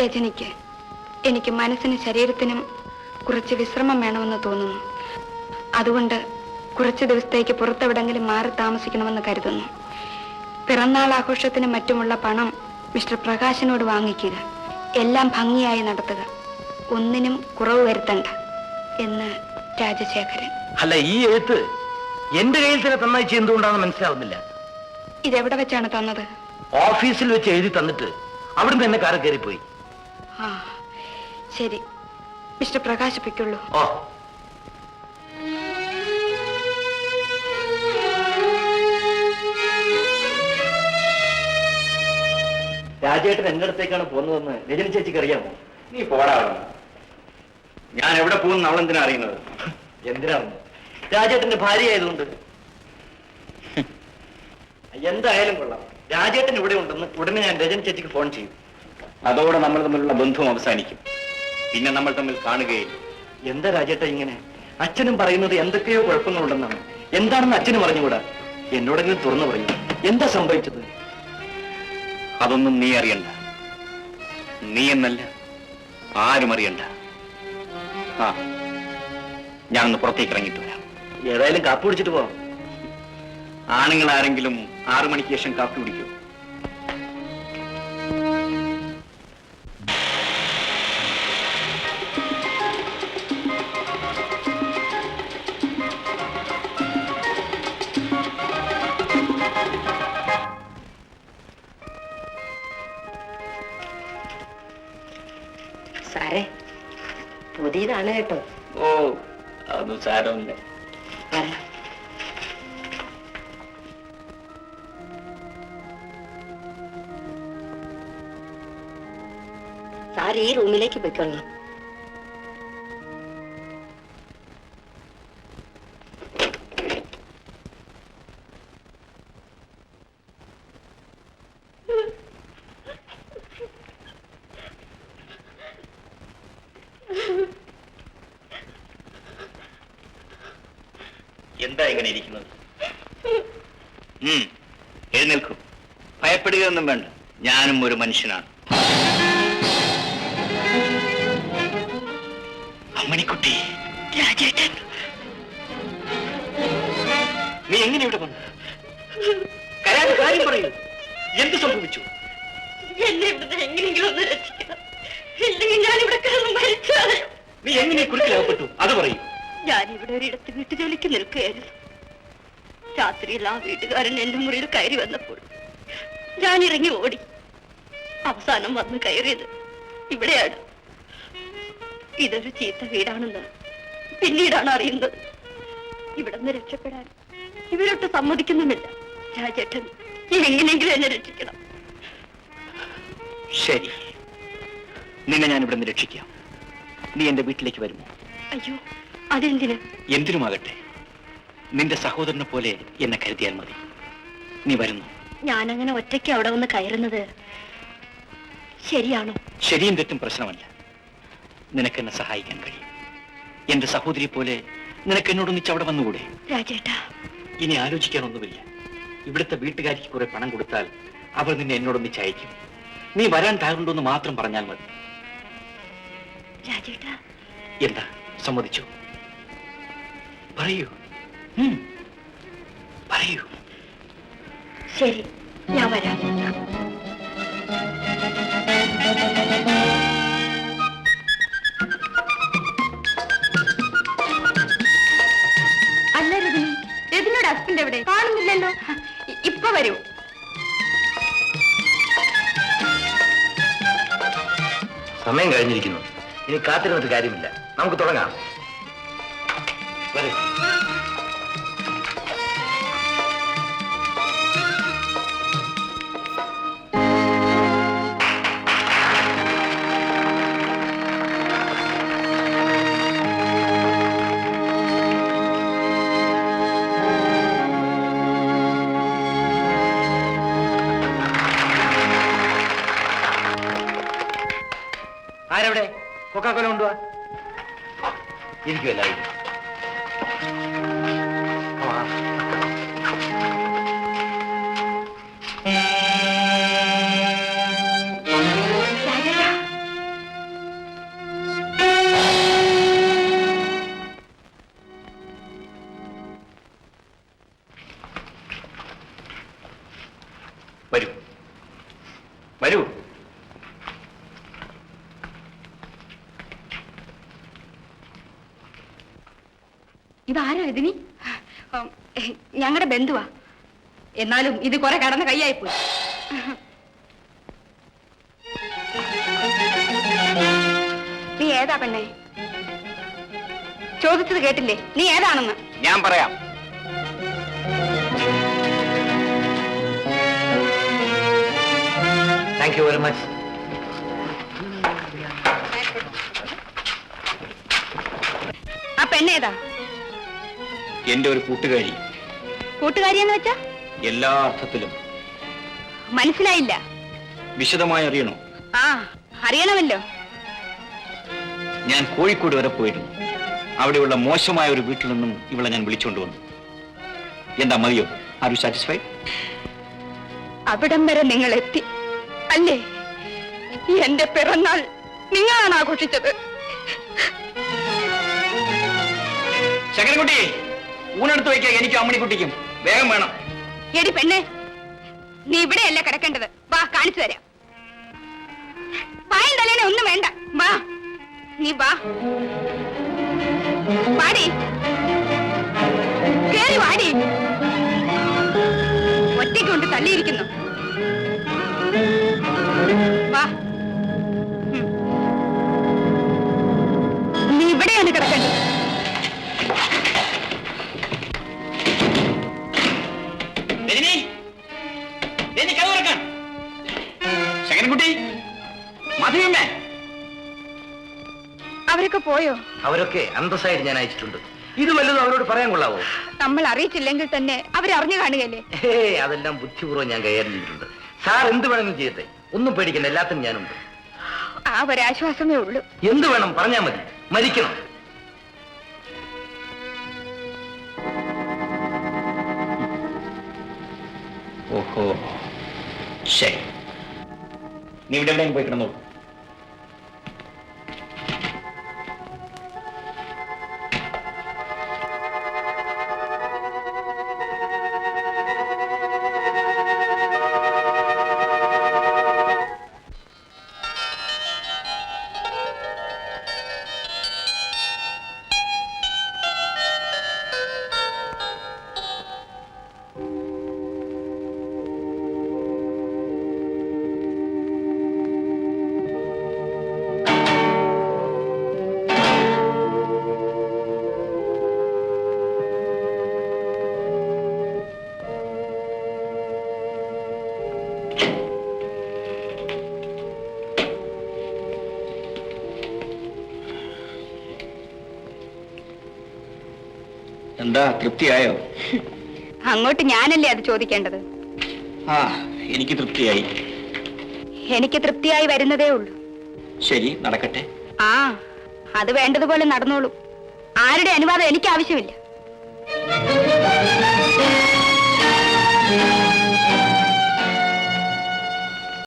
രജനിക്ക് എനിക്ക് മനസ്സിനും ശരീരത്തിനും കുറച്ച് വിശ്രമം വേണമെന്ന് തോന്നുന്നു. അതുകൊണ്ട് കുറച്ച് ദിവസത്തേക്ക് പുറത്തെവിടെങ്കിലും മാറി താമസിക്കണമെന്ന് കരുതുന്നു. പിറന്നാൾ ആഘോഷത്തിനും മറ്റുമുള്ള പണം മിസ്റ്റർ പ്രകാശിനോട് വാങ്ങിക്കുക. എല്ലാം ഭംഗിയായി നടത്തുക. ഒന്നിനും കുറവ് വരുത്തണ്ട എന്ന് രാജശേഖരൻ. അല്ല, ഈ എഴുത്ത് എന്റെ കയ്യിൽ തന്നെ തന്നയച്ച് എന്തുകൊണ്ടാണെന്ന് മനസ്സിലാവുന്നില്ല. ഇതെവിടെ വെച്ചാണ് തന്നത്? ഓഫീസിൽ വെച്ച് എഴുതി തന്നിട്ട് അവിടുന്ന് എന്നെ കാറ് കയറിപ്പോയി. ആ ശരി, മിസ്റ്റർ പ്രകാശിപ്പിക്കുള്ളൂ. ഓ, രാജേട്ടൻ എന്റെ അടുത്തേക്കാണ് പോകുന്നതെന്ന് രജനി ചേച്ചിക്ക് അറിയാമോ? നീ പോടാവുന്നു. ഞാൻ എവിടെ പോകുന്നു അവളെന്തിനാ അറിയുന്നത്? എന്തിനാണ്? രാജേട്ടന്റെ ഭാര്യ ആയതുകൊണ്ട്. എന്തായാലും കൊള്ളാം. രാജേട്ടൻ ഇവിടെ ഉണ്ടെന്ന് ഉടനെ ഞാൻ രജനി ചേച്ചിക്ക് ഫോൺ ചെയ്യും. അതോടെ നമ്മൾ തമ്മിലുള്ള ബന്ധവും അവസാനിക്കും. പിന്നെ നമ്മൾ തമ്മിൽ കാണുകയില്ല. എന്താ രാജേട്ട ഇങ്ങനെ? അച്ഛനും പറയുന്നത് എന്തൊക്കെയോ കുഴപ്പങ്ങളുണ്ടെന്നാണ്. എന്താണെന്ന് അച്ഛനും പറഞ്ഞുകൂടാ? എന്നോടെങ്കിലും തുറന്നു പറയൂ, എന്താ സംഭവിച്ചത്? അതൊന്നും നീ അറിയണ്ട. നീ എന്നല്ല, ആരും അറിയണ്ട. ആ, ഞാനൊന്ന് പുറത്തേക്ക് ഇറങ്ങിയിട്ട് വരാം. ഏതായാലും കാപ്പി കുടിച്ചിട്ട് പോവാം. ആണുങ്ങൾ ആരെങ്കിലും 6 മണിക്ക് ശേഷം കാപ്പി കുടിക്കൂ? സാറേ, പുതിയതാണ് കേട്ടോ. ഓ, അതൊന്നും സാരമില്ല. സാർ ഈ റൂമിലേക്ക് പോയിക്കൊള്ളണം. എന്താ ഇങ്ങനെ ഇരിക്കുന്നത്? എഴുന്നേൽക്കൂ. ഭയപ്പെടുകയൊന്നും വേണ്ട. ഞാനും ഒരു മനുഷ്യനാണ്. അമ്മണിക്കുട്ടി, രാജേട്ടൻ, നീ എങ്ങനെ ഇവിടെ വന്നു? കരയാതെ കാര്യം പറയൂ. എന്ത് സംഭവിച്ചു? എന്നെ ഇവിടുന്ന് എങ്ങനെയെങ്കിലും ഒന്ന് രക്ഷിക്കണം. ഇല്ലെങ്കിൽ ഞാൻ ഇവിടെ കിടന്ന് മരിച്ചാലോ. നീ എങ്ങനെ കുരുക്കിലാകപ്പെട്ടു അത് പറയൂ. ഞാനിവിടെ ഒരിടത്ത് വീട്ടുജോലിക്ക് നിൽക്കുകയായിരുന്നു. രാത്രിയിൽ ആ വീട്ടുകാരൻ എന്റെ മുറിയിൽ കയറി വന്നപ്പോൾ ഞാൻ ഇറങ്ങി ഓടി. അവസാനം വന്ന് കയറിയത് ഇവിടെയാണ്. ഇതൊരു ചീത്ത വീടാണെന്ന് പിന്നീടാണ് അറിയുന്നത്. ഇവിടെ നിന്ന് രക്ഷപ്പെടാൻ ഇവരൊട്ട് സമ്മതിക്കുന്നുമില്ല. രാജേട്ടൻ, എങ്ങനെയെങ്കിലും എന്നെ രക്ഷിക്കണം. ശരി, നിന്നെ ഞാൻ ഇവിടെ നിന്ന് രക്ഷിക്കാം. നീ എന്റെ വീട്ടിലേക്ക് വരുമോ? അയ്യോ, അതെന്തിന്? എന്തിനുമാകട്ടെ, നിന്റെ സഹോദരനെ പോലെ എന്നെ കരുതിയാൽ മതി. നീ വരുന്നു? ഞാനങ്ങനെ ഒറ്റയ്ക്ക് അവിടെ വന്ന് കയറുന്നത് ശരിയാണോ? ശരിയും തെറ്റും പ്രശ്നമല്ല. നിനക്കെന്നെ സഹായിക്കാൻ കഴിയും. എന്റെ സഹോദരി പോലെ നിനക്ക് എന്നോടൊന്നിച്ച് അവിടെ വന്നുകൂടെ? രാജേട്ടാ, ഇനി ആലോചിക്കാനൊന്നുമില്ല. ഇവിടുത്തെ വീട്ടുകാരിക്ക് കുറെ പണം കൊടുത്താൽ അവർ നിന്നെ എന്നോടൊന്നിച്ച് അയക്കും. നീ വരാൻ തയ്യാറുണ്ടോന്ന് മാത്രം പറഞ്ഞാൽ മതി. രാജേട്ടാ, എന്താ, സമ്മതിച്ചു? പറയൂ, പറയൂ. ശരി, ഞാൻ വരാം. അല്ല രജനി, രജനിയുടെ ഹസ്ബൻഡ് എവിടെ? കാണുന്നില്ലല്ലോ. ഇപ്പൊ വരൂ. സമയം കഴിഞ്ഞിരിക്കുന്നു. ഇനി കാത്തിരുന്നിട്ട് കാര്യമില്ല. നമുക്ക് തുടങ്ങാം. വരൂ. ആരവിടെ? കൊക്കാക്കോല കൊണ്ടുവാ. ഇരിക്കുമല്ല. ഇതാരാ ഇതിനി? ഞങ്ങളുടെ ബന്ധുവാ. എന്നാലും ഇത് കുറെ കടന്ന കൈയായിപ്പോയി. നീ ഏതാ പെണ്ണെ? ചോദിച്ചത് കേട്ടില്ലേ? നീ ഏതാണെന്ന്? ഞാൻ പറയാം. Thank you very much. ആ പെണ്ണേതാ? എന്റെ ഒരു കൂട്ടുകാരി. കൂട്ടുകാരിയെന്ന് വെച്ചാ? എല്ലാ അർത്ഥത്തിലും. മനസ്സിലായില്ല. വിശദമായി അറിയണോ? ആ, അറിയണമല്ലോ. ഞാൻ കോഴിക്കോട് വരെ പോയിരുന്നു. അവിടെയുള്ള മോശമായ ഒരു വീട്ടിൽ നിന്നും ഇവളെ ഞാൻ വിളിച്ചുകൊണ്ട് വന്നു. എന്താ മതിയോ? Are you satisfied? അവിടം വരെ നിങ്ങൾ എത്തി അല്ലേ? എന്റെ പിറന്നാൾ നിങ്ങളാണ് ആഘോഷിച്ചത്. ശങ്കരൻകുട്ടി, ഊണെടുത്ത് വയ്ക്കുക. എനിക്ക് അമ്മണിക്കുട്ടിക്കും വേഗം വേണം. എടി പെണ്ണെ, നീ ഇവിടെയല്ല കിടക്കേണ്ടത്. വാ, കാണിച്ചു തരാം. പായം തലേനെ ഒന്നും വേണ്ട. വാ, നീ വാ. വാടി, കേറി വാടി. ഒറ്റയ്ക്ക് കൊണ്ട് തള്ളിയിരിക്കുന്നു. വാ. നീ ഇവിടെയാണ് കിടക്കേണ്ടത്. ശങ്കരൻകുട്ടി, മധുവിമ്മേ, അവരൊക്കെ പോയോ? അവരൊക്കെ അന്തസ്സായിട്ട് ഞാൻ അയച്ചിട്ടുണ്ട്. ഇത് വല്ലതും അവരോട് പറയാൻ കൊള്ളാവോ? നമ്മൾ അറിയിച്ചില്ലെങ്കിൽ തന്നെ അവരറിഞ്ഞു കാണുകയല്ലേ? അതെല്ലാം ബുദ്ധിപൂർവ്വം ഞാൻ കൈകാര്യം ചെയ്തിട്ടുണ്ട്. സാർ എന്ത് വേണമെങ്കിലും ചെയ്യട്ടെ, ഒന്നും പേടിക്കണ്ട, എല്ലാത്തിനും ഞാനുണ്ട്. ആ ഒരാശ്വാസമേ ഉള്ളൂ. എന്ത് വേണം പറഞ്ഞാൽ മതി. മരിക്കണം. ഓഹോ, ശരി. നീ ഇവിടെ എവിടെയും പോയി കിടന്നോളൂ. എന്താ, തൃപ്തിയായോ? അങ്ങോട്ട് ഞാനല്ലേ അത് ചോദിക്കേണ്ടത്. ആ, എനിക്ക് തൃപ്തിയായി. എനിക്ക് തൃപ്തിയായി വരുന്നതേ ഉള്ളൂ. ശരി, നടക്കട്ടെ. ആ, അത് വേണ്ടതുപോലെ നടന്നോളൂ. ആരുടെ അനുവാദം എനിക്ക് ആവശ്യമില്ല.